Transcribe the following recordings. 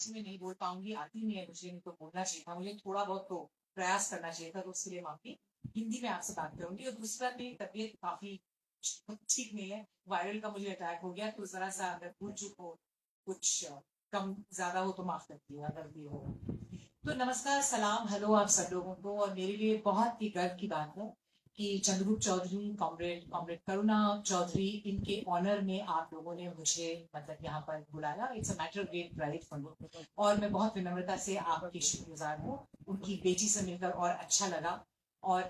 में नहीं बोल पाऊंगी, आती नहीं है मुझे, नहीं तो बोलना चाहिए था मुझे, थोड़ा बहुत तो प्रयास करना चाहिए था, तो उसके लिए माफी। हिंदी में आपसे बात करूंगी। और दूसरा, मेरी तबीयत काफी ठीक नहीं है, वायरल का मुझे अटैक हो गया, तो जरा सा अगर भूल चूक हो, कुछ कम ज्यादा हो तो माफ कर दिएगा अगर भी हो। तो नमस्कार, सलाम, हेलो आप सब लोगों को। और मेरे लिए बहुत ही गर्व की बात है कि चंद्रगुप्त चौधरी, कॉमरेड कॉमरेड करुणा चौधरी, इनके ऑनर में आप लोगों ने मुझे मतलब यहाँ पर बुलाया। It's a matter of great pride for me, और मैं बहुत विनम्रता से आपकी शुक्रगुजार हूँ। उनकी बेटी से मिलकर और अच्छा लगा। और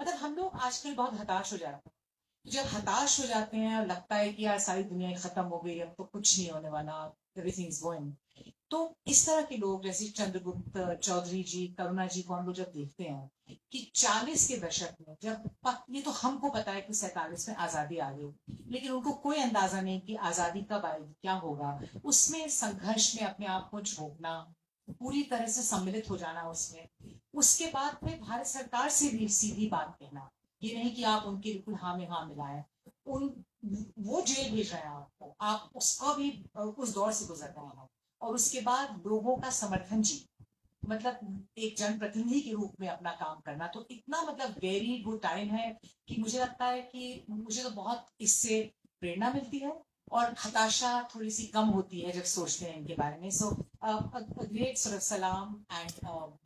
मतलब हम लोग आजकल बहुत हताश हो जाते हैं। जब हताश हो जाते हैं और लगता है कि यार सारी दुनिया खत्म हो गई, अब तो कुछ नहीं होने वाला, एवरीथिंग इज गोइंग, तो इस तरह के लोग जैसे चंद्रगुप्त चौधरी जी, करुणा जी को हम लोग जब देखते हैं कि 40 के दशक में, जब ये तो हमको पता है कि 47 में आजादी आ गई, लेकिन उनको कोई अंदाजा नहीं कि आजादी कब आएगी, क्या होगा, उसमें संघर्ष में अपने आप को झोंकना, पूरी तरह से सम्मिलित हो जाना उसमें, उसके बाद में भारत सरकार से भी सीधी बात कहना, ये नहीं कि आप उनके बिल्कुल हाँ में हाँ मिलाएं, उन वो जेल भेज रहे हैं आपको, आप उसका भी उस दौर से गुजर रहे हैं, और उसके बाद लोगों का समर्थन जी, मतलब एक जनप्रतिनिधि के रूप में अपना काम करना, तो इतना मतलब वेरी गुड टाइम है कि मुझे लगता है कि मुझे तो बहुत इससे प्रेरणा मिलती है, और हताशा थोड़ी सी कम होती है जब सोचते हैं इनके बारे में। सो ग्रेट सलाम and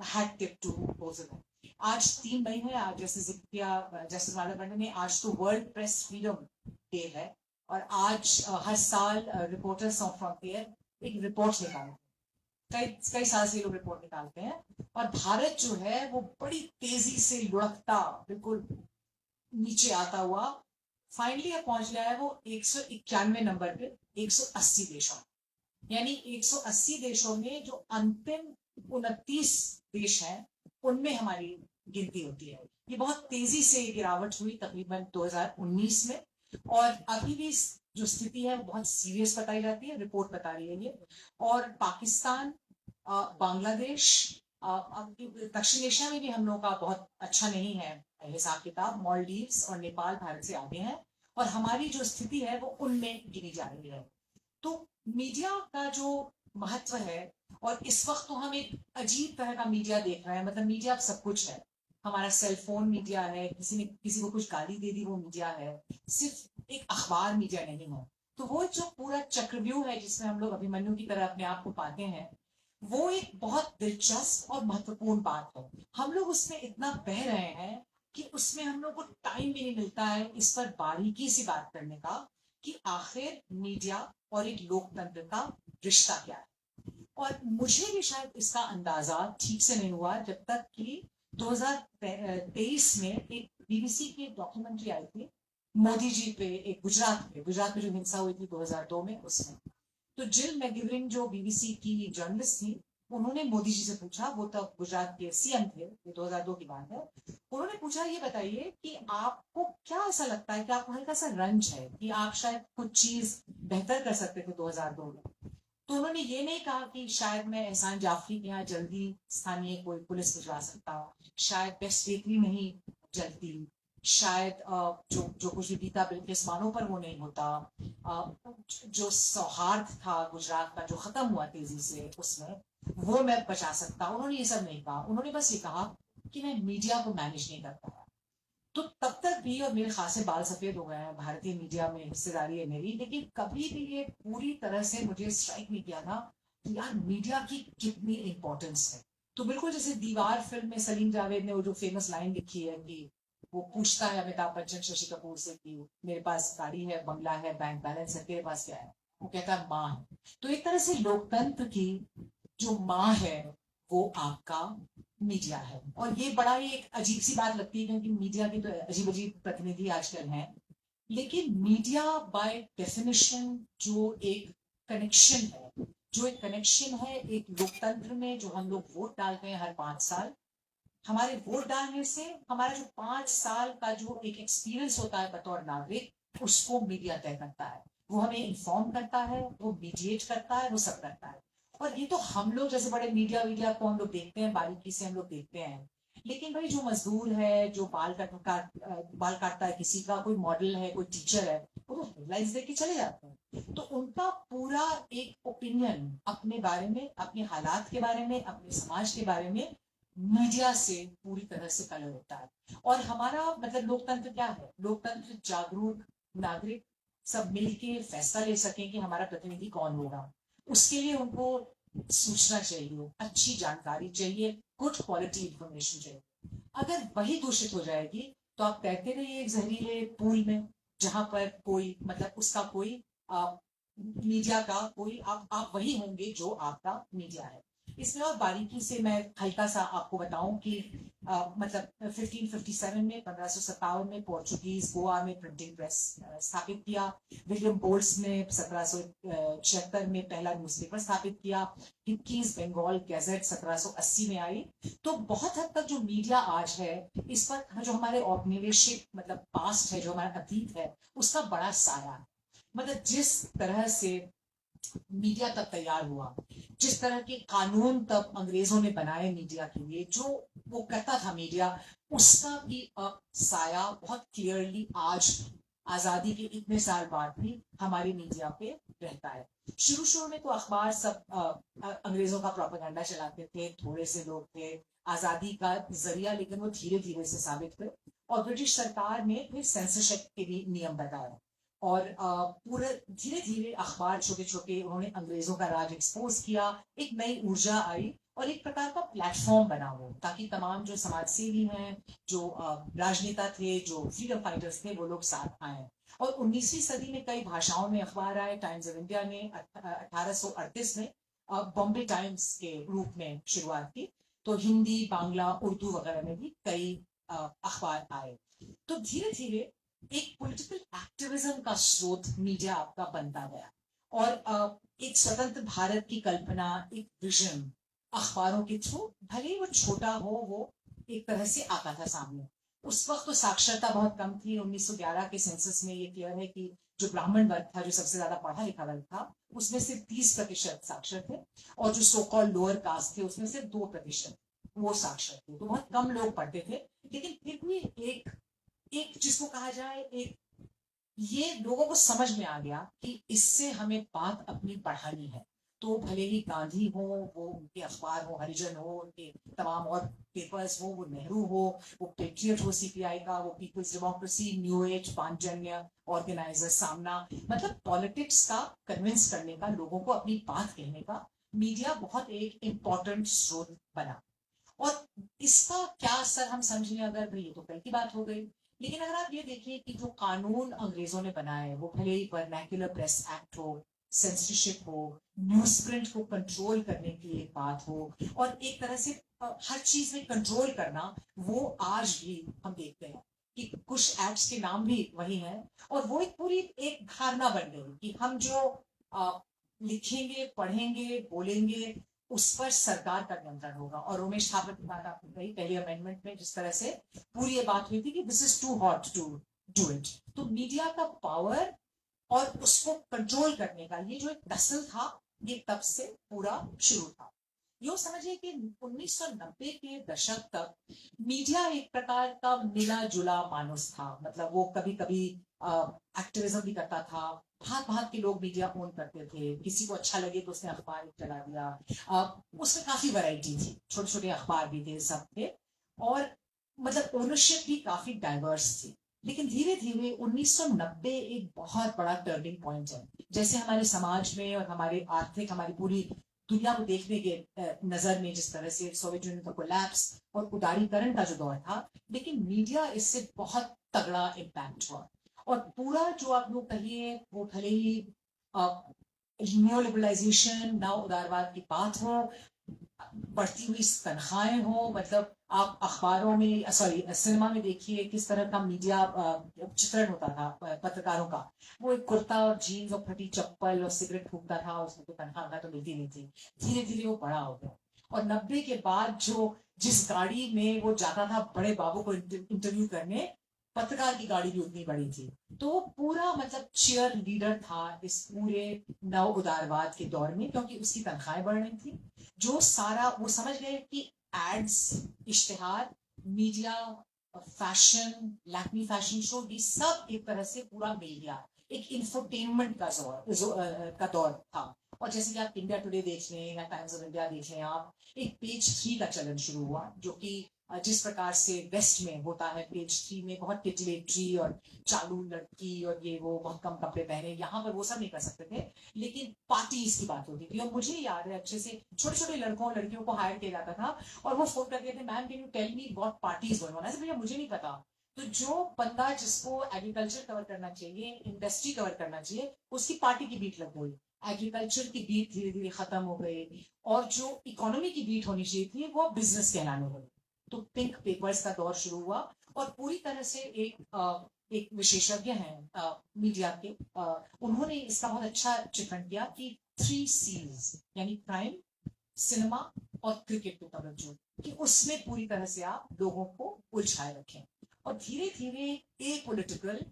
hat tip to both of them. आज 3 मई है, आज जैसे जिक्र किया जस्टिस माधव ने, आज तो वर्ल्ड प्रेस फ्रीडम डे है। और आज हर साल रिपोर्टर्स ऑफ फ्रंटियर एक रिपोर्ट निकालते हैं, कई कई साल से लोग रिपोर्ट निकालते हैं, और भारत जो है वो बड़ी तेजी से लुढ़कता, बिल्कुल नीचे आता हुआ फाइनली अब पहुंच गया है वो 191 नंबर पे 180 देशों, यानी 180 देशों में जो अंतिम 29 देश हैं उनमें हमारी गिनती होती है। ये बहुत तेजी से गिरावट हुई तकरीबन 2019 में, और अभी भी जो स्थिति है वो बहुत सीरियस बताई जाती है, रिपोर्ट बता रही है ये। और पाकिस्तान, बांग्लादेश, दक्षिण एशिया में भी हम लोग का बहुत अच्छा नहीं है हिसाब किताब, मॉलडीव्स और नेपाल भारत से आगे हैं, और हमारी जो स्थिति है वो उनमें गिनी जा रही है। तो मीडिया का जो महत्व है, और इस वक्त तो हम एक अजीब तरह का मीडिया देख रहे हैं, मतलब मीडिया अब सब कुछ है, हमारा सेल फोन मीडिया है, किसी ने किसी को कुछ गाली दे दी वो मीडिया है, सिर्फ एक अखबार मीडिया नहीं है। तो वो जो पूरा चक्रव्यूह है जिसमें हम लोग अभिमन्यु की तरह अपने आप को पाते हैं, वो एक बहुत दिलचस्प और महत्वपूर्ण बात है। हम लोग उसमें इतना बह रहे हैं कि उसमें हम लोग को टाइम भी नहीं मिलता है इस पर बारीकी से बात करने का, कि आखिर मीडिया और एक लोकतंत्र का रिश्ता क्या है। और मुझे भी शायद इसका अंदाजा ठीक से नहीं हुआ जब तक कि 2023 में एक बीबीसी की डॉक्यूमेंट्री आई थी मोदी जी पे, एक गुजरात में जो हिंसा हुई थी 2002 में, उसमें तो जिल मैगिवरिन जो बीबीसी की जर्नलिस्ट थी, उन्होंने मोदी जी से पूछा, वो तब गुजरात के सीएम थे, ये 2002 की बात है, उन्होंने पूछा ये बताइए कि आपको क्या ऐसा लगता है कि आपको हल्का सा रंज है कि आप शायद कुछ चीज बेहतर कर सकते थे 2002 में। तो उन्होंने ये नहीं कहा कि शायद मैं एहसान जाफरी के यहाँ जल्दी स्थानीय कोई पुलिस भिजवा सकता, शायद बेस्ट बेकरी नहीं जलती, शायद जो जो कुछ भी बीता बिल्किस बानो पर वो नहीं होता, जो सौहार्द था गुजरात का जो खत्म हुआ तेजी से उसमें, वो मैं बचा सकता। उन्होंने ये सब नहीं कहा, उन्होंने बस ये कहा कि मैं मीडिया को मैनेज नहीं कर पाया। तो तब तक भी, और मेरे खासे बाल सफेद हो गए हैं, भारतीय मीडिया में हिस्सेदारी है मेरी, लेकिन कभी भी ये पूरी तरह से मुझे स्ट्राइक नहीं किया था कि यार मीडिया की कितनी इंपॉर्टेंस है। तो बिल्कुल जैसे दीवार फिल्म में सलीम जावेद ने वो जो फेमस लाइन लिखी है कि वो पूछता है अमिताभ बच्चन शशि कपूर से कि मेरे पास गाड़ी है, बंगला है, बैंक बैलेंस है, तेरे पास क्या है, वो कहता है माँ है। तो एक तरह से लोकतंत्र की जो माँ है वो आपका मीडिया है। और ये बड़ा ही एक अजीब सी बात लगती है क्योंकि मीडिया के तो अजीब अजीब प्रतिनिधि आजकल हैं, लेकिन मीडिया बाय डेफिनेशन जो एक कनेक्शन है, जो एक कनेक्शन है एक लोकतंत्र में, जो हम लोग वोट डालते हैं हर 5 साल, हमारे वोट डालने से हमारा जो 5 साल का जो एक एक्सपीरियंस होता है बतौर नागरिक, उसको मीडिया तय करता है। वो हमें इन्फॉर्म करता है, वो मीडिएट करता है, वो सब करता है। और ये तो हम लोग जैसे बड़े मीडिया मीडिया को हम लोग देखते हैं, बारीकी से हम लोग देखते हैं, लेकिन भाई जो मजदूर है, जो बाल काटता है, किसी का कोई मॉडल है, कोई टीचर है, वो तो हेडलाइंस देख के चले जाते हैं। तो उनका पूरा एक ओपिनियन अपने बारे में, अपने हालात के बारे में, अपने समाज के बारे में मीडिया से पूरी तरह से कलर होता है। और हमारा मतलब लोकतंत्र क्या है? लोकतंत्र जागरूक नागरिक सब मिलके फैसला ले सकें कि हमारा प्रतिनिधि कौन होगा। उसके लिए उनको सूचना चाहिए, अच्छी जानकारी चाहिए, गुड क्वालिटी इंफॉर्मेशन चाहिए। अगर वही दूषित हो जाएगी तो आप तैरते रहिए एक जहरीले पूल में, जहां पर कोई मतलब उसका कोई मीडिया का कोई आप वही होंगे जो आपका मीडिया है। इसमें और बारीकी से मैं हल्का सा आपको बताऊं कि मतलब 1557 में 1557 में पोर्चुगीज गोवा में प्रिंटिंग प्रेस स्थापित किया। विलियम बोल्स ने 1776 में पहला न्यूज़पेपर स्थापित किया। ईस्ट बंगाल गैजेट 1780 में आई। तो बहुत हद तक जो मीडिया आज है, इस पर जो हमारे औपनिवेशिक मतलब पास्ट है, जो हमारा अतीत है, उसका बड़ा साया है। मतलब जिस तरह से मीडिया तब तैयार हुआ, जिस तरह के कानून तब अंग्रेजों ने बनाए मीडिया के लिए, जो वो करता था मीडिया, उसका भी अब साया बहुत क्लियरली आज आजादी के इतने साल बाद भी हमारे मीडिया पे रहता है। शुरू शुरू में तो अखबार सब अंग्रेजों का प्रोपेगेंडा चलाते थे, थोड़े से लोग थे, आजादी का जरिया, लेकिन वो धीरे धीरे से साबित हुए। और ब्रिटिश सरकार ने फिर सेंसरशिप के भी नियम बताए और पूरे धीरे धीरे अखबार छोटे छोटे उन्होंने अंग्रेजों का राज एक्सपोज किया। एक नई ऊर्जा आई और एक प्रकार का प्लेटफॉर्म बना हो, ताकि तमाम जो समाज सेवी हैं, जो राजनेता थे, जो फ्रीडम फाइटर्स थे, वो लोग साथ आए। और 19वीं सदी में कई भाषाओं में अखबार आए। टाइम्स ऑफ इंडिया ने 1838 में बॉम्बे टाइम्स के रूप में शुरुआत की। तो हिंदी, बांग्ला, उर्दू वगैरह में भी कई अखबार आए। तो धीरे धीरे एक पॉलिटिकल एक्टिविज्म का स्रोत मीडिया आपका बनता गया। और एक स्वतंत्र भारत की कल्पना, एक विजन अखबारों के थ्रू, भले ही वो छोटा हो, वो एक तरह से आता था सामने। उस वक्त तो साक्षरता बहुत कम थी। 1911 के सेंसस में ये क्लियर है कि जो ब्राह्मण वर्ग था, जो सबसे ज्यादा पढ़ा लिखा वर्ग था, उसमें से 30% साक्षर थे, और जो सो कॉल्ड लोअर कास्ट थे, उसमें से 2% वो साक्षर थे। तो बहुत कम लोग पढ़ते थे, लेकिन फिर भी एक एक जिसको कहा जाए, एक ये लोगों को समझ में आ गया कि इससे हमें बात अपनी बढ़ानी है। तो भले ही गांधी हो, वो उनके अखबार हो, हरिजन हो, उनके तमाम और पेपर्स हो, वो नेहरू हो, वो पेट्रियट हो सीपीआई का, वो People's Democracy, New Age, Panchjanya Organiser, Saamana, मतलब पॉलिटिक्स का कन्विंस करने का, लोगों को अपनी बात कहने का मीडिया बहुत एक इंपॉर्टेंट स्रोत बना। और इसका क्या असर हम समझें अगर, भाई ये तो कल की बात हो गई, लेकिन अगर आप ये देखिए कि जो कानून अंग्रेजों ने बनाए, वो भले ही वर्नैक्युलर प्रेस एक्ट हो, सेंसरशिप हो, न्यूज प्रिंट को कंट्रोल करने की एक बात हो, और एक तरह से हर चीज में कंट्रोल करना, वो आज भी हम देखते हैं कि कुछ एक्ट्स के नाम भी वही हैं। और वो एक पूरी एक धारणा बन गई कि हम जो लिखेंगे, पढ़ेंगे, बोलेंगे, उस पर सरकार का नियंत्रण होगा। और उमेश ठाकुर की बात आपने कही पहले अमेंडमेंट में, जिस तरह से पूरी ये बात हुई थी कि this is too hot to do it. तो मीडिया का पावर और उसको कंट्रोल करने का ये जो एक नस्ल था, ये तब से पूरा शुरू था। यो समझिए कि 1990 के दशक तक मीडिया एक प्रकार का मिला जुला मानुस था। मतलब वो कभी कभी एक्टिविज्म भी करता था, भाग भाग के लोग मीडिया ओन करते थे, किसी को अच्छा लगे तो उसने अखबार चला दिया। उसमें काफी वैरायटी थी, छोटे छोटे अखबार भी थे, सब थे, और मतलब ओनरशिप भी काफी डाइवर्स थी। लेकिन धीरे धीरे 1990 एक बहुत बड़ा टर्निंग पॉइंट है। जैसे हमारे समाज में और हमारे आर्थिक, हमारी पूरी दुनिया को देखने के नजर में, जिस तरह से सोवियत यूनियन का कोलैप्स और उदारीकरण का जो दौर था, लेकिन मीडिया इससे बहुत तगड़ा इम्पैक्ट हुआ। और पूरा जो आप लोग कहिए, वो भले ही न्यू लिबरलाइजेशन, नव उदारवाद की बात हो, बढ़ती हुई तनख्वाहें हो, मतलब आप अखबारों में, सॉरी सिनेमा में देखिए किस तरह का मीडिया चित्रण होता था पत्रकारों का। वो एक कुर्ता और जीन्स और फटी चप्पल और सिगरेट फूकता था, उसमें तो तनख्वाह तो मिलती नहीं थी। धीरे धीरे वो बड़ा हो गया। और 90 के बाद जो जिस गाड़ी में वो जाता था बड़े बाबू को इंटरव्यू करने, पत्रकार की गाड़ी भी उतनी बड़ी थी। तो पूरा मतलब चीयर लीडर था इस पूरे नव उदारवाद के दौर में, क्योंकि उसकी तनख्वाहें बढ़ रही थी। जो सारा वो समझ गए कि एड्स, इश्तिहार, media, fashion, Lakme fashion show, ये सब एक तरह से पूरा मिल गया। एक इंफोटेनमेंट का दौर था। और जैसे कि आप इंडिया टुडे देख लें या टाइम्स ऑफ इंडिया देख लें, आप एक पेज 3 का चलन शुरू हुआ, जो कि जिस प्रकार से वेस्ट में होता है, पेज 3 में बहुत टिटलेटरी और चालू लड़की और ये वो बहुत कम कपड़े पहने, यहाँ पर वो सब नहीं कर सकते थे, लेकिन पार्टीज की बात होती थी। और मुझे याद है अच्छे से, छोटे छोटे लड़कों और लड़कियों को हायर किया जाता था और वो फोन करके थे, ma'am can you tell me what parties going on. ऐसे भैया मुझे नहीं पता। तो जो बंदा जिसको एग्रीकल्चर कवर करना चाहिए, इंडस्ट्री कवर करना चाहिए, उसकी पार्टी की बीट लग गई, एग्रीकल्चर की बीट धीरे धीरे खत्म हो गई, और जो इकोनॉमी की बीट होनी चाहिए थी वो बिजनेस कहलाने लगी। तो पिंक पेपर्स का दौर शुरू हुआ, और पूरी तरह से एक विशेषज्ञ हैं मीडिया के, उन्होंने इसका बहुत अच्छा चित्रण किया कि 3 C's यानी क्राइम, सिनेमा और क्रिकेट पे तवज्जो, कि उसमें पूरी तरह से आप लोगों को उलझाए रखें। और धीरे धीरे एक पॉलिटिकल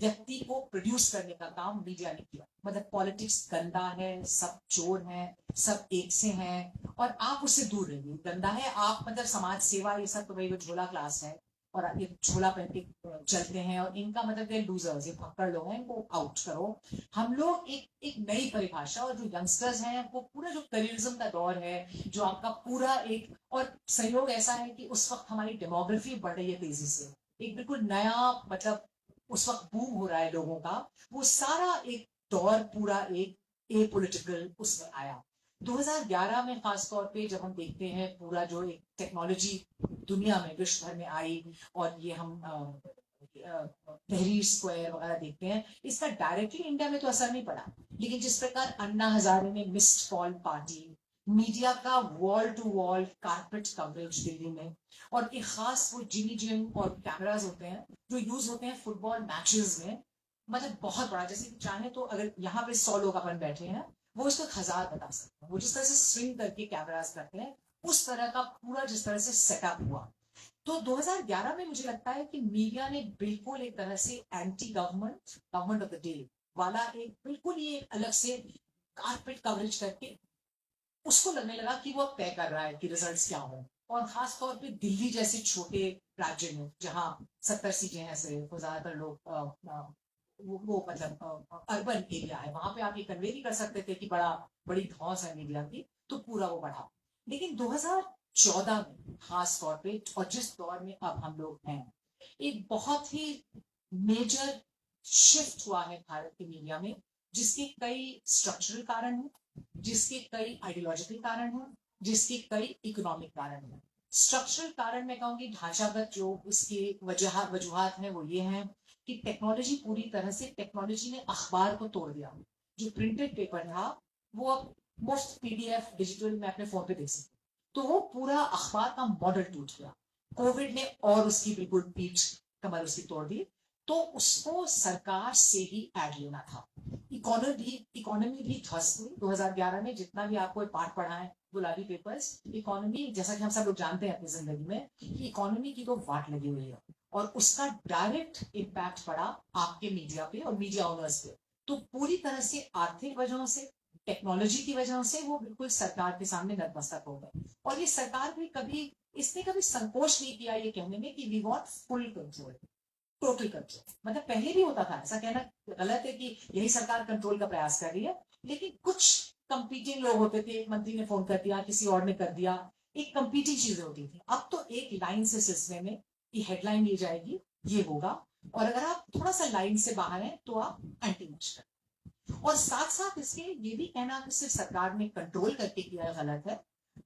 व्यक्ति को प्रोड्यूस करने का काम मीडिया ने किया। मतलब पॉलिटिक्स गंदा है, सब चोर हैं, सब एक से हैं, और आप उससे दूर रहिए। गंदा है आप, मतलब समाज सेवा ये सब तो भाई वो झोला क्लास है, और ये झोला पहन के चलते हैं, और इनका मतलब ये लूजर्स, ये फक्कड़ लोग हैं, इनको आउट करो। हम लोग एक नई परिभाषा, और जो यंगस्टर्स हैं वो पूरा जो करियरिज्म का दौर है, जो आपका पूरा एक, और सहयोग ऐसा है कि उस वक्त हमारी डेमोग्राफी बढ़ रही है तेजी से, एक बिल्कुल नया मतलब उस वक्त बूम हो रहा है लोगों का, वो सारा एक दौर पूरा एक ए पॉलिटिकल उसमें आया। 2011 में खासतौर पे जब हम देखते हैं पूरा जो एक टेक्नोलॉजी दुनिया में विश्व भर में आई, और ये हम तहरीर स्क्वायर वगैरह देखते हैं, इसका डायरेक्टली इंडिया में तो असर नहीं पड़ा, लेकिन जिस प्रकार अन्ना हजारे ने मिस्ड कॉल पार्टी, मीडिया का wall to wall carpet coverage Delhi में, और एक खास वो जिमी जिम और कैमरास होते हैं जो यूज होते हैं फुटबॉल मैचेस में, मतलब बहुत बड़ा, जैसे कि चाहे तो अगर यहाँ पे 100 लोग अपन बैठे हैं, वो इसको 1000 बता सकते हैं। वो जिस तरह से स्विंग करके कैमरास करते हैं, उस तरह का पूरा जिस तरह से सेटअप हुआ। तो 2011 में मुझे लगता है कि मीडिया ने बिल्कुल एक तरह से anti government of the day वाला एक बिल्कुल ही अलग से कारपेट कवरेज करके उसको लगने लगा कि वो तय कर रहा है कि रिजल्ट्स क्या हो। और खास तौर पे दिल्ली जैसे छोटे राज्य में जहाँ 70 सीटें हैं सिर्फ, तो ज्यादातर लोग वो मतलब अर्बन एरिया है, वहां पे आप ये कन्वे नहीं कर सकते थे कि बड़ी धौस है मीडिया की, तो पूरा वो बढ़ा। लेकिन 2014 में खास तौर पे, और जिस दौर में अब हम लोग हैं, एक बहुत ही मेजर शिफ्ट हुआ है भारत के मीडिया में, जिसके कई स्ट्रक्चरल कारण हैं, जिसके कई आइडियोलॉजिकल कारण हैं, जिसके कई इकोनॉमिक कारण हैं। स्ट्रक्चरल कारण मैं कहूंगी ढांचागत जो इसके वजूहात हैं वो ये हैं कि टेक्नोलॉजी ने अखबार को तोड़ दिया। जो प्रिंटेड पेपर था वो अब मुफ्त PDF डिजिटल में अपने फोन पे देख सकते, तो वो पूरा अखबार का मॉडल टूट गया। कोविड ने और उसकी बिल्कुल पीठ कमर उसकी तोड़ दी, तो उसको सरकार से ही एड लेना था। इकोनॉमी भी ध्वस्त हुई 2011 में। जितना भी आपको पाठ पढ़ा है गुलाबी पेपर्स, इकोनॉमी जैसा कि हम सब लोग जानते हैं अपनी जिंदगी में, इकोनॉमी की तो वाट लगी हुई है, और उसका डायरेक्ट इम्पैक्ट पड़ा आपके मीडिया पे और मीडिया ओनर्स पे। तो पूरी तरह से आर्थिक वजहों से, टेक्नोलॉजी की वजह से वो बिल्कुल सरकार के सामने नतमस्तक हो गए। और ये सरकार भी इसने कभी संकोच नहीं किया ये कहने में कि we want full control, total control. मतलब पहले भी होता था, ऐसा कहना गलत है कि यही सरकार कंट्रोल का प्रयास कर रही है, लेकिन कुछ कंपीटिंग लोग होते थे, मंत्री ने फोन कर दिया, किसी और ने कर दिया, एक कंपीटिंग चीजें होती थी। अब तो एक लाइन से सिलसिले में कि हेडलाइन ली जाएगी, ये होगा, और अगर आप थोड़ा सा लाइन से बाहर हैं तो आप एंटी मैच करें। और साथ साथ इसके ये भी कहना कि सिर्फ सरकार ने कंट्रोल करके किया गलत है।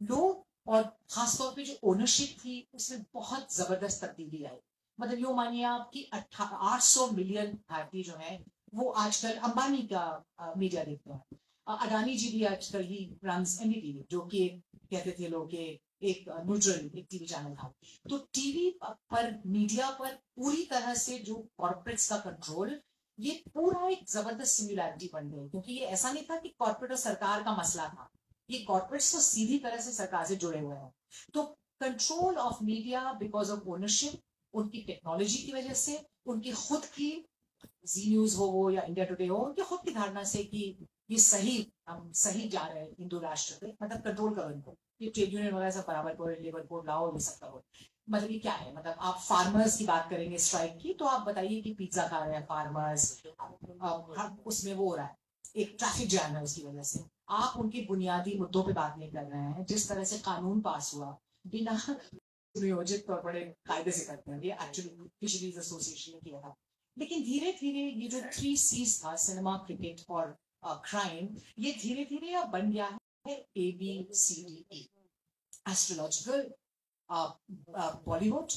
लोग, और खासतौर पे जो ओनरशिप थी, उसमें बहुत जबरदस्त तब्दीली आई। मतलब यो मानिए आप कि 800 मिलियन भारतीय जो है वो आजकल अंबानी का मीडिया देखते हैं। अडानी जी भी आजकल ही रन्स NDTV, जो कि कहते थे लोग एक न्यूट्रल एक टीवी चैनल था। तो टीवी पर, मीडिया पर पूरी तरह से जो कॉर्पोरेट्स का कंट्रोल, ये पूरा एक जबरदस्त सिमिलैरिटी बन गई। क्योंकि ये ऐसा नहीं था कि कॉर्पोरेट और सरकार का मसला था, ये कॉर्पोरेट्स तो सीधी तरह से सरकार से जुड़े हुए हैं। तो control of media because of ownership, उनकी टेक्नोलॉजी की वजह से, उनकी खुद की जी न्यूज हो या इंडिया टुडे हो, उनकी खुद की धारणा से कि ये हम सही जा रहे हैं हिंदू राष्ट्र पे, मतलब कंट्रोल करो इनको, ये ट्रेड यूनियन वगैरह सब बराबर करो, लेबर कोड लाओ, ये सब करो। मतलब ये क्या है, मतलब आप फार्मर्स की बात करेंगे स्ट्राइक की, तो आप बताइए कि पिज्जा खा रहे हैं फार्मर्स, उसमें वो हो रहा है, एक ट्रैफिक जैम है उसकी वजह से। आप उनके बुनियादी मुद्दों पे बात नहीं कर रहे हैं। जिस तरह से कानून पास हुआ बिना सुनियोजित तौर बड़े कायदे से करते हैं, ये एक्चुअली फिशरीज एसोसिएशन ने किया था। लेकिन धीरे धीरे ये जो 3 C's था, सिनेमा, क्रिकेट और क्राइम, ये धीरे धीरे अब बन गया है ABCDE: astrological, Bollywood,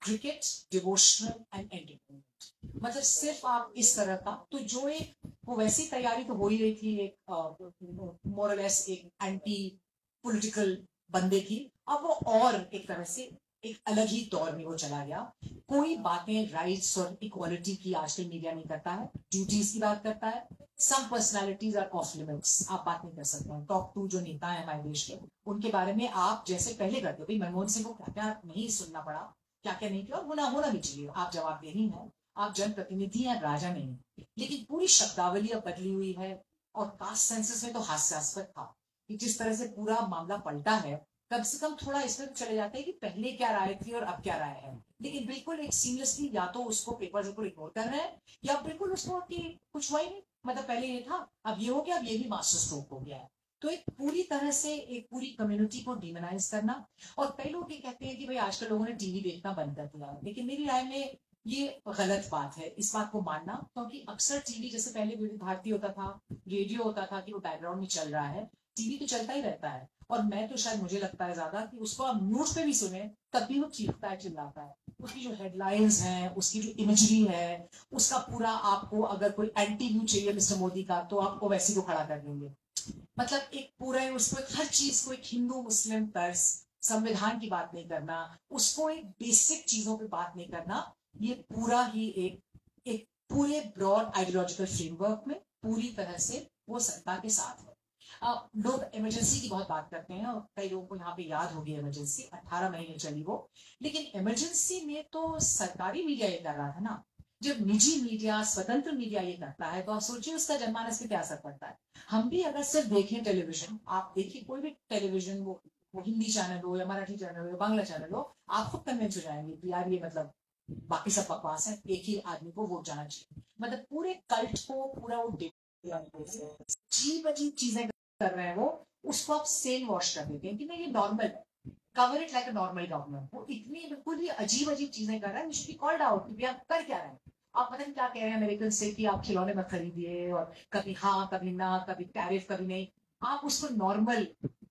cricket, devotional and entertainment. मतलब सिर्फ आप इस तरह का, तो जो एक वो वैसी तैयारी तो हो ही रही थी, एक मोरलेस एक एंटी पॉलिटिकल बंदे की, अब वो और एक तरह से एक अलग ही दौर में वो चला गया। कोई बातें राइट्स और इक्वालिटी की आजकल मीडिया नहीं करता है, ड्यूटीज की बात करता है। सम पर्सनालिटीज आर ऑफ लिमिट्स, आप बात नहीं कर सकते हैं। टॉप 2 जो नेता है हमारे देश के, उनके बारे में आप जैसे पहले करते थे, मनमोहन सिंह को क्या क्या नहीं सुनना पड़ा, क्या क्या नहीं किया, और होना होना भी चाहिए। आप जवाबदेही हैं, आप जनप्रतिनिधि हैं, राजा नहीं है। लेकिन पूरी शब्दावली अब बदली हुई है। और कास्ट सेंसस में तो हास्यास्पद था कि जिस तरह से पूरा मामला पलटा है। कम से कम थोड़ा इसमें तो चले जाते हैं कि पहले क्या राय थी और अब क्या राय है। लेकिन बिल्कुल एक सीमलेसली या तो उसको पेपर को इग्नोर कर रहे हैं, या बिल्कुल उसको कि कुछ हुआ ही नहीं, मतलब पहले ये था, अब ये हो गया, अब ये भी मास्टर स्ट्रोक हो गया है। तो एक पूरी तरह से एक पूरी कम्युनिटी को डिमोनाइज करना। और कई लोग ये कहते हैं कि भाई आजकल लोगों ने टीवी देखना बंद कर दिया, लेकिन मेरी राय में ये गलत बात है इस बात को मानना। क्योंकि अक्सर टीवी, जैसे पहले विविध भारती होता था, रेडियो होता था कि वो बैकग्राउंड में चल रहा है, टीवी तो चलता ही रहता है। और मैं तो शायद, मुझे लगता है ज्यादा कि उसको आप म्यूट पे भी सुने तब भी वो चीखता है, चिल्लाता है। उसकी जो हेडलाइंस हैं, उसकी जो इमेजरी है, उसका पूरा, आपको अगर कोई एंटी व्यू चाहिए मिस्टर मोदी का, तो आपको वैसे को खड़ा कर देंगे। मतलब एक पूरा उसको एक हर चीज को एक हिंदू मुस्लिम तर्ज, संविधान की बात नहीं करना, उसको एक बेसिक चीजों पे बात नहीं करना। ये पूरा ही एक एक पूरे ब्रॉड आइडियोलॉजिकल फ्रेमवर्क में पूरी तरह से वो सत्ता के साथ है। लोग इमरजेंसी की बहुत बात करते हैं, और कई लोगों को यहाँ पे याद होगी इमरजेंसी 18 महीने चली वो। लेकिन इमरजेंसी में तो सरकारी मीडिया ये कर रहा था ना। जब निजी मीडिया, स्वतंत्र मीडिया ये करता है, तो आप सोचिए उसका जनमानस पे क्या असर पड़ता है। हम भी अगर सिर्फ देखें टेलीविजन, आप देखिए कोई भी टेलीविजन, वो हिंदी चैनल हो या मराठी चैनल हो या बांग्ला चैनल हो, आप खुद कन्विंस हो जाएंगे कि यार ये मतलब बाकी सब बकवास है, एक ही आदमी को वोट जाना चाहिए। मतलब पूरे कल्ट को पूरा वो अजीब अजीब चीजें कर रहे हैं वो, उसको आप सेल वॉश कर देते हैं कि नहीं ये नॉर्मल है, cover it like a normal government. वो इतनी बिल्कुल ही अजीब अजीब चीजें कर रहा है, शुड बी कॉल्ड आउट कि आप कर क्या रहे हैं। आप पता नहीं क्या कह रहे हैं अमेरिकन से कि आप खिलौने मत खरीदिए, और कभी हाँ कभी ना, कभी टैरिफ कभी नहीं। आप उसको नॉर्मल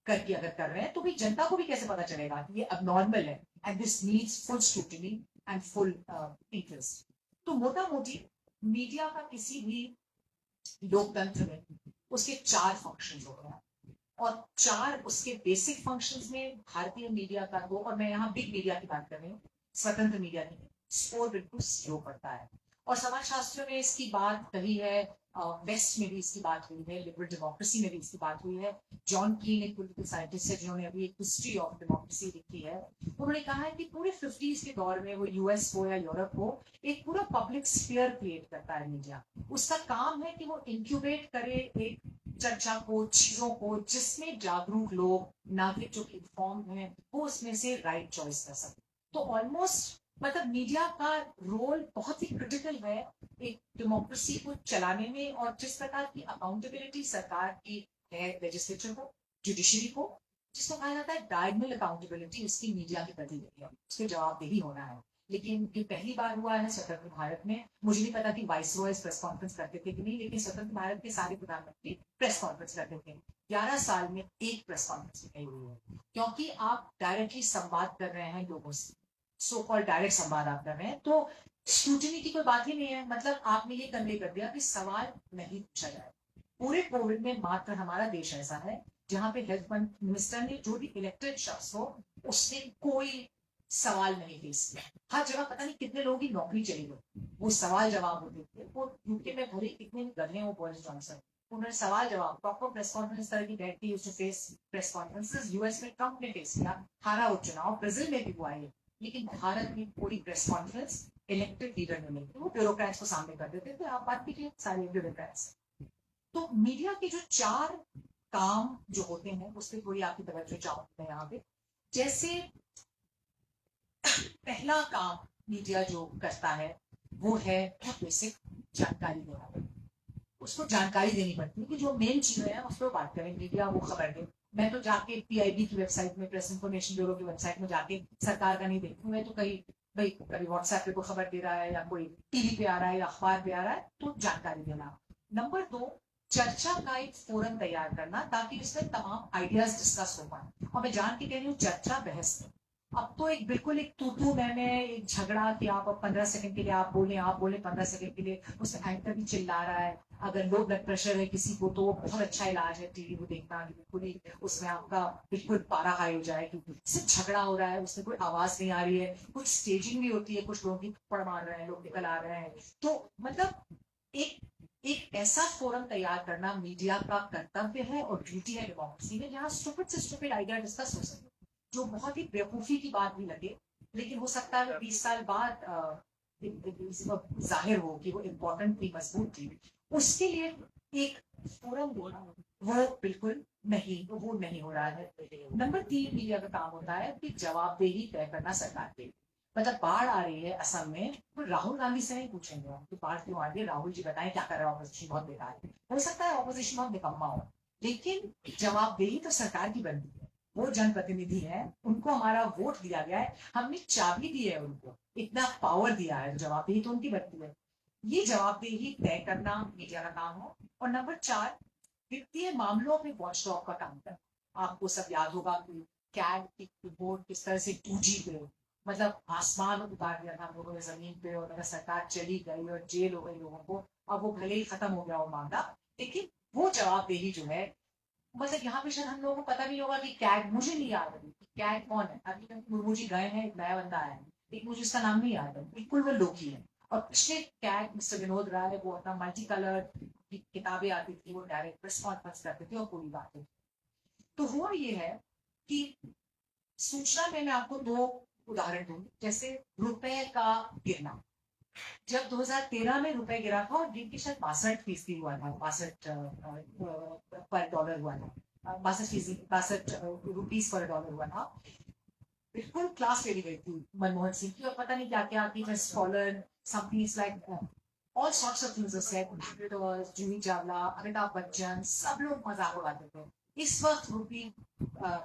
करके अगर कर रहे हैं, तो भाई जनता को भी कैसे पता चलेगा कि ये अब नॉर्मल है, and this needs full scrutiny and full interest. तो मोटा मोटी मीडिया का किसी भी लोकतंत्र में उसके 4 फंक्शन होते हैं। और 4 उसके बेसिक फंक्शंस में भारतीय मीडिया का तो, और मैं यहाँ बिग मीडिया की बात कर रही हूँ, स्वतंत्र मीडिया की, स्कोर बिल्कुल स्लो पड़ता है। और समाजशास्त्रियों ने इसकी बात कही है, वेस्ट में भी इसकी बात हुई है, लिबरल डेमोक्रेसी में भी इसकी बात हुई है। जॉन कीन एक पॉलिटिकल साइंटिस्ट है जिन्होंने अभी एक हिस्ट्री ऑफ डेमोक्रेसी लिखी है। उन्होंने कहा है कि पूरे 50s के दौर में, वो यूएस हो या यूरोप हो, एक पूरा पब्लिक स्फीयर क्रिएट करता है मीडिया। उसका काम है कि वो इंक्यूबेट करे एक चर्चा को, चीजों को, जिसमें जागरूक लोग, नागरिक जो इन्फॉर्म हैं, वो उसमें से राइट चॉइस कर सकते। तो ऑलमोस्ट मतलब मीडिया का रोल बहुत ही क्रिटिकल है एक डेमोक्रेसी को चलाने में। और जिस प्रकार की अकाउंटेबिलिटी सरकार की है, लेजिस्लेचर को, जुडिशरी को, जिसको कहा जाता है डायगनल अकाउंटेबिलिटी, उसकी मीडिया के प्रति है, उसके जवाबदेही होना है। लेकिन ये पहली बार हुआ है स्वतंत्र भारत में। मुझे नहीं पता कि वाइस रॉयज प्रेस कॉन्फ्रेंस करते थे कि नहीं, लेकिन स्वतंत्र भारत के सारे प्रधानमंत्री प्रेस कॉन्फ्रेंस करते थे। 11 साल में एक प्रेस कॉन्फ्रेंस नहीं हुई है, क्योंकि आप डायरेक्टली संवाद कर रहे हैं लोगों से, सो कॉल्ड डायरेक्ट संवाद आप कर रहे हैं, तो स्क्रूटिनी की कोई बात ही नहीं है। मतलब आपने ये कन्वे कर दिया कि सवाल नहीं पूछा जाए। पूरे कोविड में मात्र हमारा देश ऐसा है जहां पे हेल्थ मिनिस्टर ने, जो भी इलेक्टेड शख्स हो, उसने कोई सवाल नहीं फेस किया। हर जगह पता नहीं कितने लोगों की नौकरी चली गई, वो सवाल जवाब होते थे। वो यूके में भले कितने गधे हैं वो बोरिस जॉनसन, उन्होंने सवाल जवाब प्रॉपर प्रेस कॉन्फ्रेंस तरह की बैठती है, फेस प्रेस कॉन्फ्रेंसेस। यूएस में ट्रंप ने फेस किया, हारा वो चुनाव, ब्राजील में भी हुआ है। लेकिन भारत में पूरी प्रेस कॉन्फ्रेंस इलेक्टेड लीडर ने नहीं, वो ब्यूरोक्रेट्स को सामने कर देते थे। आप बात कीजिए सारे ब्यूरोक्रेट्स। तो मीडिया के जो 4 काम जो होते हैं, उस पर थोड़ी आपकी तवज्जो चाहूंगी मैं यहाँ पे। जैसे पहला काम मीडिया जो करता है वो है बहुत बेसिक जानकारी देना। उसको जानकारी देनी पड़ती है कि जो मेन चीजें हैं उस पर बात करें, मीडिया वो खबर दे। मैं तो जाके पीआईबी की वेबसाइट में, प्रेस इंफॉर्मेशन ब्यूरो की वेबसाइट में जाके सरकार का नहीं देखती, मैं तो कहीं भाई कभी व्हाट्सएप पे कोई खबर दे रहा है या कोई टीवी पे आ रहा है या अखबार पे आ रहा है तो जानकारी देना। नंबर 2, चर्चा का एक फोरम तैयार करना ताकि इसमें तमाम आइडियाज डिस्कस हो पाए। और मैं जान के कह रही हूँ चर्चा बहस में अब तो एक बिल्कुल एक तू मैंने एक झगड़ा कि आप 15 सेकंड के लिए आप बोले 15 सेकंड के लिए, उसमें एंकर भी चिल्ला रहा है। अगर लो ब्लड प्रेशर है किसी को तो वो बहुत अच्छा इलाज है टीवी को देखना, बिल्कुल ही उसमें आपका बिल्कुल पारा हाई हो जाए क्योंकि सिर्फ झगड़ा हो रहा है, उसमें कोई आवाज नहीं आ रही है, कुछ स्टेजिंग भी होती है, कुछ लोग थप्पड़ मार रहे हैं, लोग निकल आ रहे हैं। तो मतलब एक एक ऐसा फोरम तैयार करना मीडिया का कर्तव्य है और ड्यूटी है डेमोक्रेसी में, जहाँ स्टूपिड से स्टूपिड आइडिया डिस्कस हो सके, जो बहुत ही बेवकूफी की बात भी लगे लेकिन हो सकता है 20 साल बाद जाहिर हो कि वो इम्पोर्टेंट थी, मजबूत थी। उसके लिए एक फोरम देना वो बिल्कुल नहीं, वो नहीं हो रहा है। नंबर 3 मीडिया का काम होता है कि जवाबदेही तय करना सरकार के। मतलब बाढ़ आ रही है असम में तो राहुल गांधी से नहीं पूछेंगे कि बाढ़ क्यों आ रही है, राहुल जी बताएं क्या कर रहा है ऑपोजिशन, बहुत बेकार है। हो सकता है ऑपोजिशन बहुत निकम्मा हो लेकिन जवाबदेही तो सरकार की बनती है। वो जनप्रतिनिधि है, उनको हमारा वोट दिया गया है, हमने चाबी दी है, उनको इतना पावर दिया है, जवाबदेही तो उनकी बनती है। ये जवाबदेही तय करना मीडिया का काम हो। और नंबर 4, वित्तीय मामलों में वॉचडॉग का काम करना। आपको सब याद होगा कि कैग की रिपोर्ट किस तरह से 2G पे मतलब आसमान उतार दिया था हम लोगों ने जमीन पे, और अगर सरकार चली गई और जेल हो गई लोगों को। अब वो भले ही खत्म हो गया वो मामला, लेकिन वो जवाबदेही जो है, मतलब यहाँ पे शायद हम लोगों को पता नहीं होगा कि कैग, मुझे नहीं याद है कैग कौन है। अभी तक मुर्मू जी गए हैं, एक नया बंदा आया है लेकिन मुझे इसका नाम नहीं याद है, बिल्कुल वो लोग ही है। और पिछले कैग मिस्टर विनोद राय, वो अपना मल्टी कलर किताबें आती थी, वो डायरेक्ट प्रेस कॉन्फ्रेंस करते थे और पूरी बातें। तो हुआ ये है कि सूचना में मैं आपको 2 उदाहरण दूंगी। जैसे रुपए का गिरना, जब 2013 में रुपए गिरा था और जिनकी शायद 62% हुआ था, 62 पर डॉलर हुआ था, 62 पर डॉलर हुआ था। बिल्कुल क्लास चली गई थी मनमोहन सिंह की, और पता नहीं क्या क्या की, fallen something like all sorts of things said, Juhi Chawla, Amitabh Bachchan, सब लोग मजाक उड़ाते थे। इस वक्त रुपी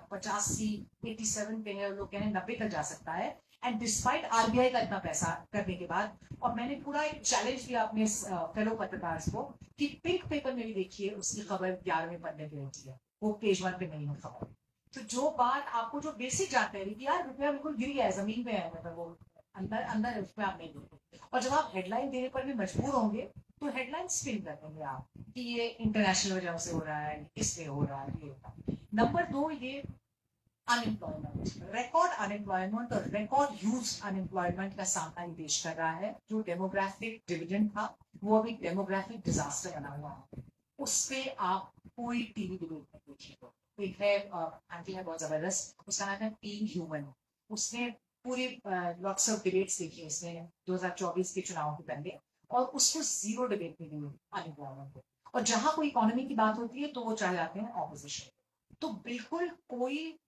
87 पे है, लोग कह रहे हैं 90 तक जा सकता है। एंड डिस्पाइट आरबीआई का इतना पैसा करने के बाद, और मैंने पूरा एक चैलेंज दिया अपने फेलो पत्रकार को कि पिंक पेपर में भी देखिए उसकी खबर 11वें पन्ने पे होती है, वो पेज 1 पे नहीं है खबर। तो जो बात आपको, जो बेसिक जानकारी कि यार रुपया बिल्कुल गिर गया है, जमीन पे है, मतलब वो अंदर अंदर है, उसमें आप नहीं देखते। और जब आप हेडलाइन देने पर भी मजबूर होंगे तो हेडलाइन स्पिन कर देंगे आप कि ये इंटरनेशनल वजह से हो रहा है, इसलिए हो रहा है, ये होता है। नंबर 2, ये अनएम्प्लॉयमेंट, रिकॉर्ड अनएम्प्लॉयमेंट और रिकॉर्ड यूज अनएम्प्लॉयमेंट का सामना ये देश कर रहा है। जो डेमोग्राफिक डिविडेंड था वो अभी डेमोग्राफिक डिजास्टर बना हुआ है। उस पर आप कोई टीवी डिबेट नहीं देखिएगा। एक है आंटी है बहुत जबरदस्त, उसका नाम है टीम ह्यूमन। उसने पूरे लॉट्स ऑफ डिबेट्स देखी इसमें 2024 के चुनाव के पहले, और उसको 0 डिबेट में दी अनएम्प्लॉयमेंट को। और जहां कोई इकोनॉमी की बात होती है तो वो चढ़ जाते हैं ऑपोजिशन। तो बिल्कुल कोई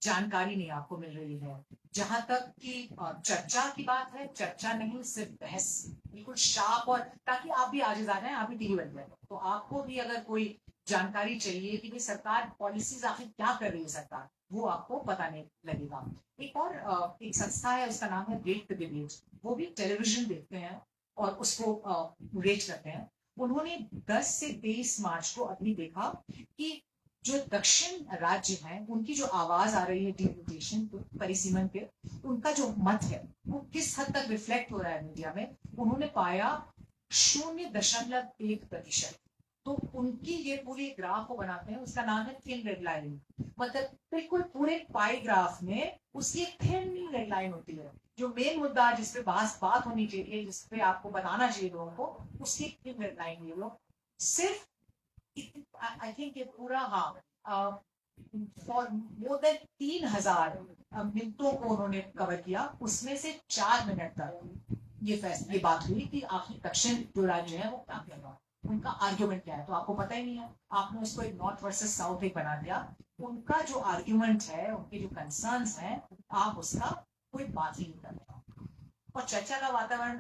जानकारी नहीं आपको मिल रही है। जहां तक कि चर्चा की बात है, चर्चा नहीं सिर्फ बहस, बिल्कुल शार्प, और ताकि आप भी आगे आ जाए, आप भी टीवी बन जाए, तो आपको भी अगर कोई जानकारी चाहिए कि सरकार पॉलिसीज आखिर क्या कर रही है सरकार, वो आपको पता नहीं लगेगा। एक और एक संस्था है, उसका नाम है रेट द डिबेट। वो भी टेलीविजन देखते हैं और उसको रेट करते हैं। उन्होंने 10 से 23 मार्च को अभी देखा कि जो दक्षिण राज्य हैं उनकी जो आवाज आ रही है डिप्यूटेशन परिसीमन पे, उनका जो मत है वो किस हद तक रिफ्लेक्ट हो रहा है मीडिया में। उन्होंने पाया 0.1%। तो उनकी ये पूरी ग्राफ को बनाते हैं, उसका नाम है थिन रेड लाइन। मतलब बिल्कुल पूरे पाई ग्राफ में उसकी थिन रेड लाइन होती है, जो मेन मुद्दा जिसपे बात होनी चाहिए, जिसपे आपको बताना चाहिए लोगों को, उसकी थिन रेड लाइन ये लोग सिर्फ आई थिंक ये पूरा, हाँ, फॉर मोर देन 3000 मिनटों को उन्होंने कवर किया। उसमें से 4 मिनट तक ये बात हुई कि आखिर दक्षिण जो राज्य है वो क्या कर रहा है, उनका आर्ग्यूमेंट क्या है। तो आपको पता ही नहीं है, आपने उसको एक नॉर्थ वर्सेस साउथ एक बना दिया। उनका जो आर्ग्यूमेंट है, उनके जो कंसर्न्स हैं, आप उसका कोई बात ही नहीं कर रहा। और चर्चा का वातावरण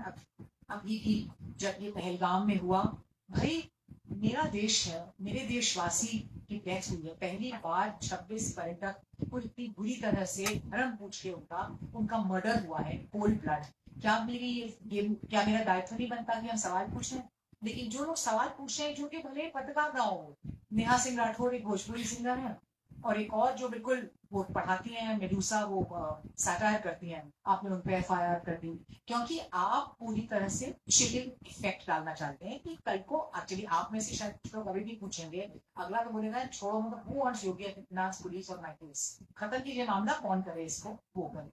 अभी भी जब ये पहलगाम में हुआ, भाई मेरा देश है, मेरे देशवासी की डेथ हुई है, पहली बार 26 पर्यटक को इतनी बुरी तरह से धर्म पूछ के उनका मर्डर हुआ है, कोल्ड ब्लड। क्या मेरी ये क्या मेरा दायित्व नहीं बनता कि हम सवाल पूछें? लेकिन जो लोग सवाल पूछ रहे हैं, जो कि भले पत्रकार ना हो, नेहा सिंह राठौर एक भोजपुरी सिंगर है, और एक और जो बिल्कुल वो पढ़ाती हैं मेडूसा, वो सैटायर करती हैं, आपने उन पर FIR कर दी, क्योंकि आप पूरी तरह से चिलिंग इफेक्ट डालना चाहते हैं कि कल को एक्चुअली आप में से शायद लोग अभी भी पूछेंगे, अगला तो बोलेगा छोड़ो, मतलब who wants Yogi Adityanath police और माइक्रोस, खत्म कीजिए मामला, कौन करे इसको, वो करे।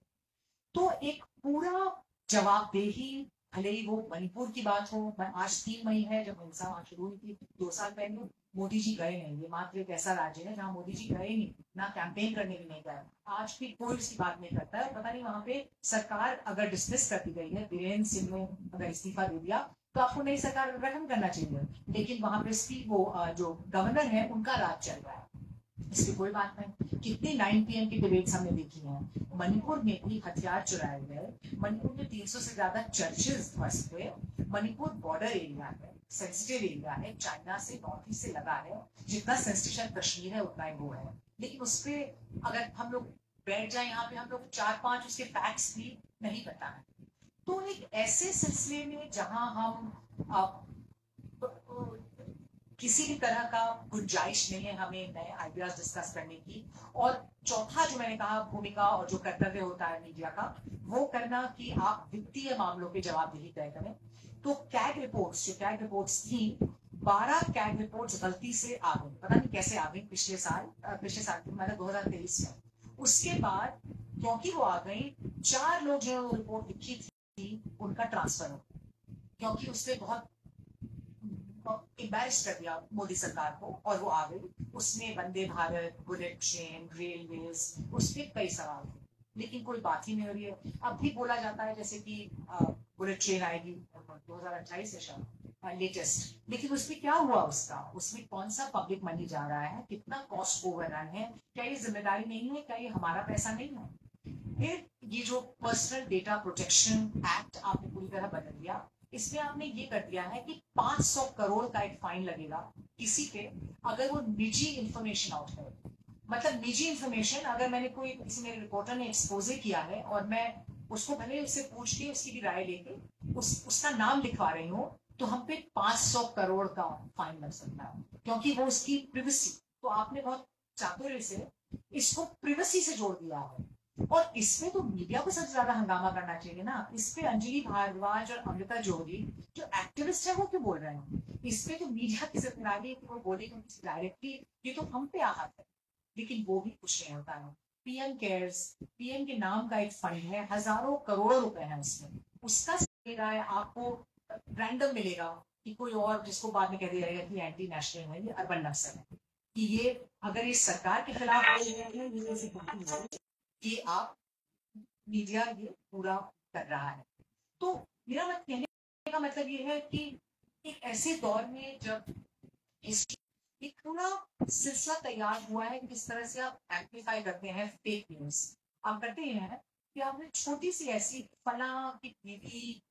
तो एक पूरा जवाबदेही, भले ही वो मणिपुर की बात हो, आज 3 मई है जब हिंसा वहां शुरू हुई थी 2 साल पहले, मोदी जी गए नहीं, ये मात्र एक ऐसा राज्य है जहां मोदी जी गए नहीं, ना कैंपेन करने भी नहीं गए, आज भी कोई इसकी बात नहीं करता है। पता नहीं वहां पे सरकार अगर डिसमिस कर दी गई है, बीरेन्द्र सिंह ने अगर इस्तीफा दे दिया, तो आपको नई सरकार का गठन करना चाहिए, लेकिन वहां पे वो जो गवर्नर है उनका राज चल रहा है, इसकी कोई बात नहीं। कितनी 9 PM की डिबेट्स हमने देखी हैं, मणिपुर में भी हथियार चुराए गए, मणिपुर में 300 से ज्यादा चर्चेस ध्वस्त हुए, मणिपुर बॉर्डर एरिया है, सेंसिटिव एरिया है, चाइना से नॉर्थ ईस्ट से लगा है, जितना सेंसिटिव कश्मीर है उतना ही वो है, लेकिन उस पर अगर हम लोग बैठ जाए, यहाँ पे हम लोग 4-5 उसके फैक्ट्स भी नहीं पता है। तो एक ऐसे सिलसिले में जहां हम किसी भी तरह का गुंजाइश नहीं है हमें नए आइडियाज डिस्कस करने की। और चौथा जो मैंने कहा भूमिका और जो कर्तव्य होता है मीडिया का, वो करना कि आप वित्तीय मामलों पे जवाबदेही तय करें। तो कैग रिपोर्ट्स, जो कैग रिपोर्ट्स थी, 12 कैग रिपोर्ट्स गलती से आ गई, पता नहीं कैसे आ गई, पिछले साल मतलब 2023 में। उसके बाद क्योंकि वो आ गई, 4 लोग जो रिपोर्ट लिखी थी उनका ट्रांसफर हो, क्योंकि उसने बहुत एम्बैरेस कर दिया मोदी सरकार को, और वो आ गई। उसमें Vande Bharat, bullet train, railways, उसके कई सवाल थे, लेकिन कोई बात ही नहीं हो रही है। अब भी बोला जाता है जैसे कि बुलेट ट्रेन आएगी 2028 से शायद लेटेस्ट, लेकिन उसमें क्या हुआ, उसमें कौन सा पब्लिक मनी जा रहा है, कितना कॉस्ट ओवररन है, क्या ये जिम्मेदारी नहीं है, क्या ये हमारा पैसा नहीं है? फिर ये जो पर्सनल डेटा प्रोटेक्शन एक्ट आपने पूरी तरह बदल दिया, इसमें आपने ये कर दिया है कि 500 करोड़ का एक फाइन लगेगा किसी पे अगर वो निजी इंफॉर्मेशन आउट करे। मतलब निजी इंफॉर्मेशन अगर मैंने कोई, किसी मेरे रिपोर्टर ने एक्सपोजे किया है और मैं उसको भले उससे पूछ के उसकी भी राय लेके उसका नाम लिखवा रही हूँ, तो हम पे 500 करोड़ का फाइन लग सकता है, क्योंकि वो उसकी प्रिवेसी। तो आपने बहुत चातुर्य से इसको प्रिवेसी से जोड़ दिया है, और इसमें तो मीडिया को सबसे ज्यादा हंगामा करना चाहिए ना। इस पे अंजलि भारद्वाज और अमृता जोड़ी जो एक्टिविस्ट है वो क्यों बोल रहे हैं? इस पे तो मीडिया की जिम्मेदारी वो बोले डायरेक्टली, ये तो हम पे आहत है, लेकिन वो भी कुछ नहीं होता है। PM केयर्स, PM के नाम का एक फंड है, हजारों करोड़ों रुपए हैं उसमें, उसका मिलेगा है आपको, रैंडम मिलेगा कि कोई और, जिसको बाद में कह दिया जाएगा कि एंटी नेशनल है, ये अर्बन नक्सल है, कि ये अगर इस सरकार के खिलाफ कि आप मीडिया ये पूरा कर रहा है। तो मेरा मत कहने का मतलब ये है कि एक ऐसे दौर में जब एक पूरा सिलसिला तैयार हुआ है, किस तरह से आप एम्प्लीफाई करते हैं फेक न्यूज, आप करते हैं कि आपने छोटी सी ऐसी फला की बीवी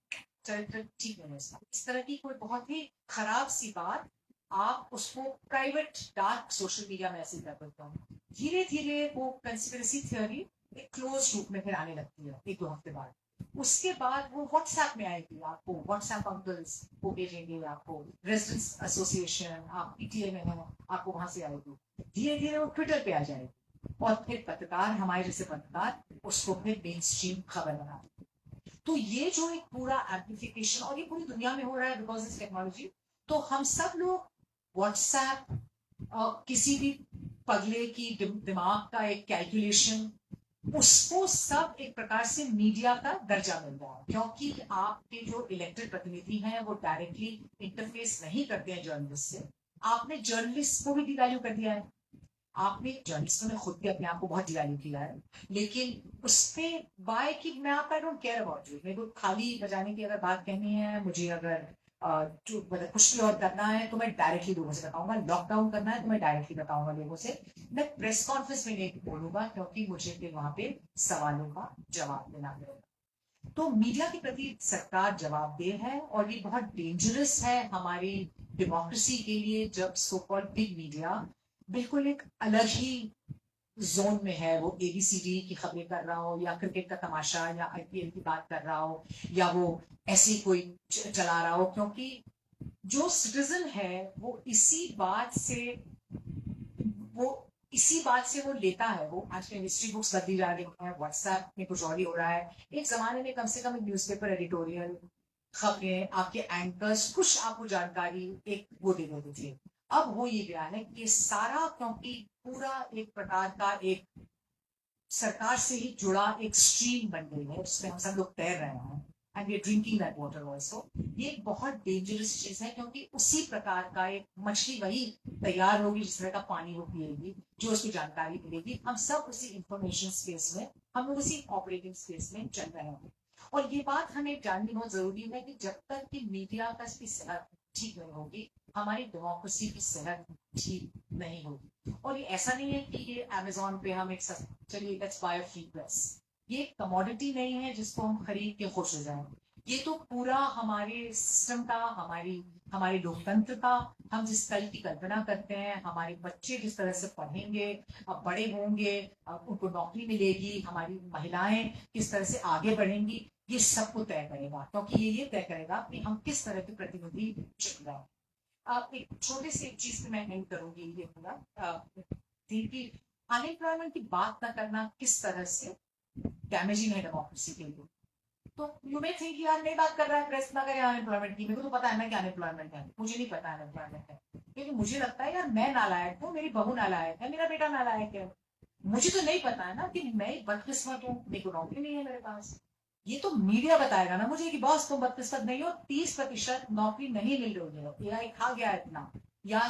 चरित्र ठीक नहीं, इस तरह की कोई बहुत ही खराब सी बात आप उसको प्राइवेट डार्क सोशल मीडिया में ऐसे कर देते हो, धीरे धीरे वो कंस्पिरेसी थ्योरी एक क्लोज रूप में फिर आने लगती है 1-2 हफ्ते बाद। उसके बाद वो व्हाट्सएप में आएगी, आपको व्हाट्सएप अंकल्स वो भेजेंगे, आपको रेजिडेंट्स एसोसिएशन, आप PTA में हो, आपको वहां से आएगी, धीरे धीरे वो ट्विटर पे आ जाएगी, और फिर पत्रकार, हमारे जैसे पत्रकार उसको फिर मेन स्ट्रीम खबर बना। तो ये जो एक पूरा एम्प्लीफिकेशन, और ये पूरी दुनिया में हो रहा है बिकॉज इस टेक्नोलॉजी। तो हम सब लोग व्हाट्सएप, किसी भी पगले की दिमाग का एक कैलकुलेशन, उसको सब एक प्रकार से मीडिया का दर्जा मिल रहा है, क्योंकि आपके जो इलेक्टेड प्रतिनिधि हैं वो डायरेक्टली इंटरफेस नहीं करते हैं जर्नलिस्ट से। आपने जर्नलिस्ट को भी डिवैल्यू कर दिया है, आपने जर्नलिस्टों ने खुद भी अपने आप को बहुत डिवैल्यू किया है, लेकिन उसपे बाय कि मैं आप I don't care about you, मेरे को खाली बजाने की अगर बात कहनी है, मुझे अगर मतलब कुछ भी और करना है तो मैं डायरेक्टली लोगों से बताऊंगा, लॉकडाउन करना है तो मैं डायरेक्टली बताऊंगा लोगों से। मैं प्रेस कॉन्फ्रेंस में नहीं बोलूंगा क्योंकि मुझे फिर वहां पे सवालों का जवाब देना पड़ेगा। तो मीडिया के प्रति सरकार जवाबदेह है और ये बहुत डेंजरस है हमारी डेमोक्रेसी के लिए, जब सो कॉल्ड बिग मीडिया बिल्कुल एक अलग ही जोन में है, वो एबीसीडी की खबरें कर रहा हो या क्रिकेट का तमाशा या आईपीएल की बात कर रहा हो या वो ऐसी कोई चला रहा हो, क्योंकि जो सिटीजन है वो वो इसी बात से वो लेता है। वो आजकल हिस्ट्री बुक्स बदली जा रही है, व्हाट्सएप में कुछ और ही हो रहा है। एक जमाने में कम से कम न्यूज़पेपर एडिटोरियल खबरें, आपके एंकर्स कुछ आपको जानकारी एक वो दे देते थे। अब हो ये गया है कि ये सारा, क्योंकि पूरा एक प्रकार का एक सरकार से ही जुड़ा एक स्ट्रीम बन गई है जिसमें हम सब लोग तैर रहे हैं and we are drinking that water also. ये एक बहुत डेंजरस चीज है क्योंकि उसी प्रकार का एक मछली वही तैयार होगी जिस तरह का पानी वो पिएगी, जो उसको जानकारी मिलेगी। हम सब उसी इंफॉर्मेशन स्पेस में, हम लोग उसी ऑपरेटिंग स्पेस में चल रहे हैं। और ये बात हमें जाननी बहुत जरूरी है कि जब तक कि मीडिया का सेहत ठीक नहीं होगी, हमारी डेमोक्रेसी की सेहत ठीक नहीं होगी। और ये ऐसा नहीं है कि ये अमेजोन पे हम एक चलिए लेट्स बाय फ्री प्रेस, ये कमोडिटी नहीं है जिसको हम खरीद के खुश हो जाएं। ये तो पूरा हमारे सिस्टम का, हमारे लोकतंत्र का, हम जिस कल की कल्पना करते हैं, हमारे बच्चे जिस तरह से पढ़ेंगे, अब बड़े होंगे, अब उनको नौकरी मिलेगी, हमारी महिलाएं किस तरह से आगे बढ़ेंगी, ये सबको तय करेगा। क्योंकि ये तय करेगा कि हम किस तरह के प्रतिनिधि चुन रहे हैं। आप एक छोटे से एक चीज पे मैं नहीं करूंगी ये पूरा कि अनएम्प्लॉयमेंट की बात ना करना किस तरह से डैमेजिंग है डेमोक्रेसी के लिए। तो यू मे थिंक यार नहीं बात कर रहा है, प्रेस ना करे अनएम्प्लॉयमेंट की, मेरे को तो पता है ना क्या अनएम्प्लॉयमेंट है, मुझे नहीं पता अनएम्प्लॉयमेंट है। क्योंकि मुझे लगता है यार मैं नालायक हूँ, मेरी बहू नालायक है, मेरा बेटा नालायक है, मुझे तो नहीं पता है ना कि मैं बदकिस्मत हूँ, मेरे को नौकरी नहीं है मेरे पास। ये तो मीडिया बताएगा ना मुझे कि बॉस तुम बदकिस्मत नहीं हो, 30% नौकरी नहीं मिल रही है, एआई खा गया इतना, या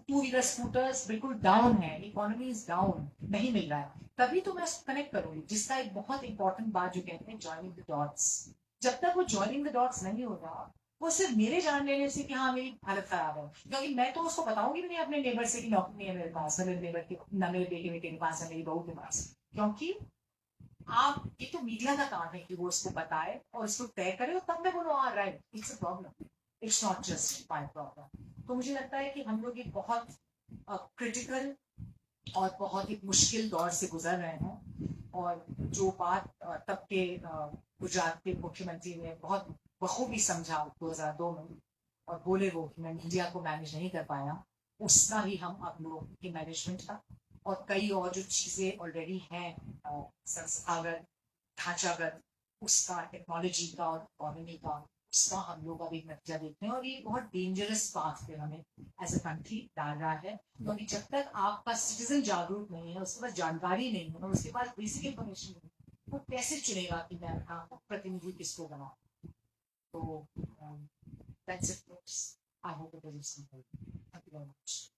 टू व्हीलर स्कूटर्स बिल्कुल डाउन है, इकोनॉमी इज डाउन, नहीं मिल रहा है। तभी तो मैं कनेक्ट करूंगी जिसका एक बहुत इंपॉर्टेंट बात जो कहते हैं ज्वाइनिंग द डॉट्स। जब तक वो ज्वाइनिंग द डॉट्स नहीं होगा, वो सिर्फ मेरे जान लेने से कि हाँ मेरी हालत खराब है, क्योंकि मैं तो उसको बताऊंगी भी नहीं अपने नेबर से कि नौकरी नहीं है मेरे पास, मेरे नेबर के ना, मेरे बेटे बेटे के पास है, मेरी बहू के पास। क्योंकि आप, ये तो मीडिया का काम है कि वो उसको बताए और उसको तय करे, और तब मैं बोलो हाँ right it's a problem, it's not just my problem. तो मुझे लगता है कि हम लोग एक बहुत क्रिटिकल और बहुत ही मुश्किल दौर से गुजर रहे हैं। और जो बात तब के गुजरात के मुख्यमंत्री ने बहुत बखूबी समझा 2002 में, और बोले वो कि मैं मीडिया को मैनेज नहीं कर पाया, उसका ही हम अब लोग की मैनेजमेंट का और कई और जो चीजें ऑलरेडी हैं संस्थागत ढांचागत, उसका टेक्नोलॉजी का और इकोनॉमी का, उसका हम लोग अभी नतीजा देखते हैं। और ये बहुत डेंजरस पाथ पे हमें एज अ कंट्री डाल रहा है, क्योंकि जब तक आपका सिटीजन जागरूक नहीं है, उसके पास जानकारी नहीं है, उसके पास बेसिक इंफॉर्मेशन नहीं है, वो कैसे चुनेगा कि मैं अपना प्रतिनिधि किसको बनाऊं। तो that's it folks, I hope it was useful. Thank you very much.